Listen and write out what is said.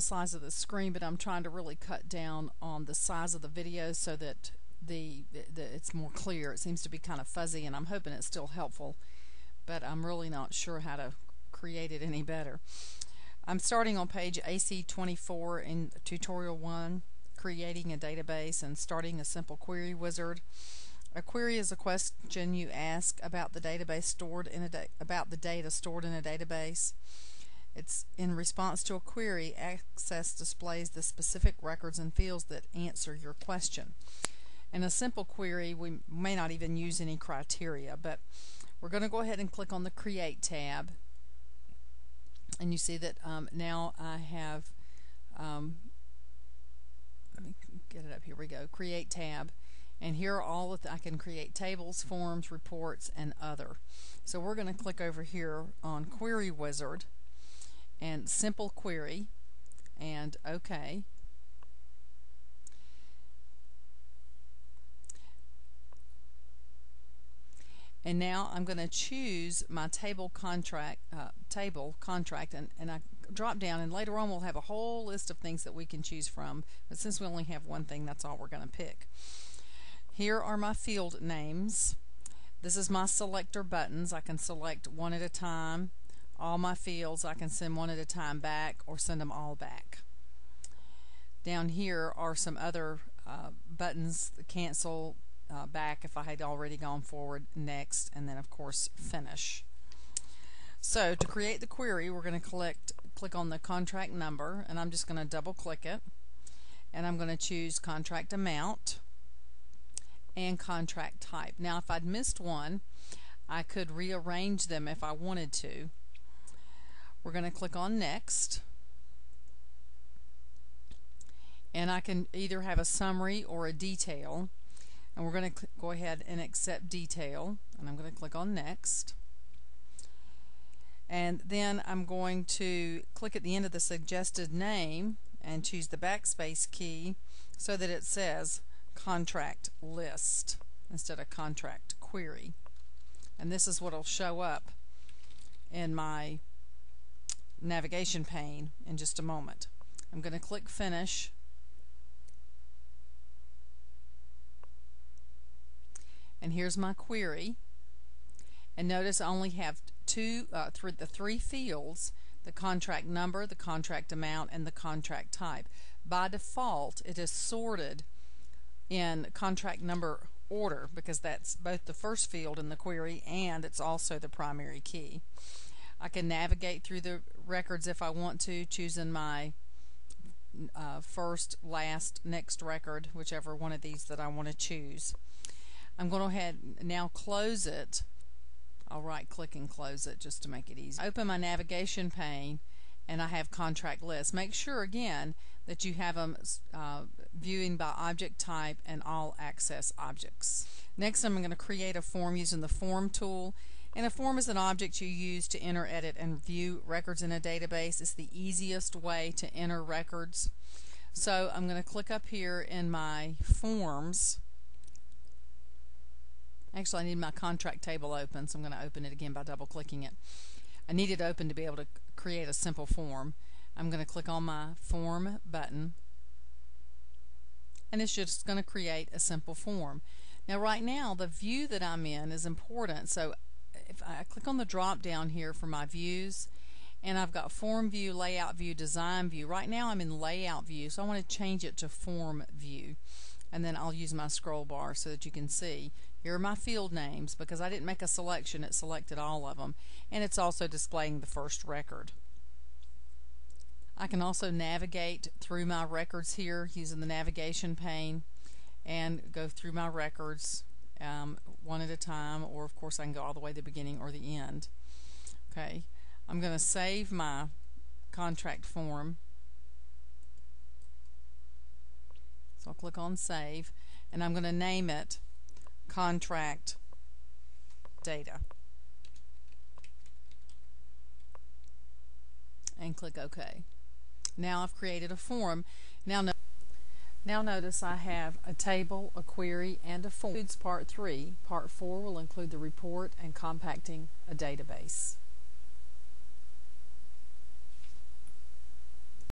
size of the screen, but I'm trying to really cut down on the size of the video so that it's more clear. It seems to be kind of fuzzy, and I'm hoping it's still helpful, but I'm really not sure how to create it any better. I'm starting on page AC24 in tutorial 1, creating a database and starting a simple query wizard. A query is a question you ask about the database stored in about the data stored in a database. It's in response to a query. Access displays the specific records and fields that answer your question. In a simple query, we may not even use any criteria, but we're going to go ahead and click on the Create tab. And you see that now I have, let me get it up, here we go, Create tab. And here are all I can create tables, forms, reports, and other. So we're going to click over here on Query Wizard and Simple Query and OK. And now I'm going to choose my table contract, and I drop down, and later on we'll have a whole list of things that we can choose from, but since we only have one thing, that's all we're going to pick. Here are my field names. This is my selector buttons. I can select one at a time. All my fields I can send one at a time back or send them all back. Down here are some other buttons, cancel, back if I had already gone forward, next, and then of course finish. So to create the query, we're going to click on the contract number, and I'm just going to double click it, and I'm going to choose contract amount and contract type. Now if I'd missed one, I could rearrange them if I wanted to. We're going to click on next, and I can either have a summary or a detail, and we're going to go ahead and accept detail, and I'm going to click on next, and then I'm going to click at the end of the suggested name and choose the backspace key so that it says contract list instead of contract query, and this is what will show up in my navigation pane in just a moment. I'm going to click finish, and here's my query, and notice I only have the three fields: the contract number, the contract amount, and the contract type. By default it is sorted in contract number order because that's both the first field in the query and it's also the primary key. I can navigate through the records if I want to, choosing my first, last, next record, whichever one of these that I want to choose. I'm going to go ahead and now close it. I'll right click and close it just to make it easy. Open my navigation pane, and I have contract lists. Make sure again that you have them viewing by object type and all access objects. Next, I'm going to create a form using the form tool. And a form is an object you use to enter, edit, and view records in a database. It's the easiest way to enter records. So I'm going to click up here in my forms. Actually, I need my contract table open, so I'm going to open it again by double clicking it. I need it open to be able to create a simple form. I'm going to click on my form button, and it's just going to create a simple form. Now right now the view that I'm in is important, so if I click on the drop down here for my views, and I've got form view, layout view, design view. Right now I'm in layout view, so I want to change it to form view, and then I'll use my scroll bar so that you can see. Here are my field names. Because I didn't make a selection, it selected all of them, and it's also displaying the first record. I can also navigate through my records here using the navigation pane and go through my records one at a time, or of course I can go all the way to the beginning or the end. Okay, I'm going to save my contract form, so I'll click on save, and I'm going to name it contract data and click OK. Now I've created a form. Now notice I have a table, a query, and a form. This includes part 3. Part 4 will include the report and compacting a database.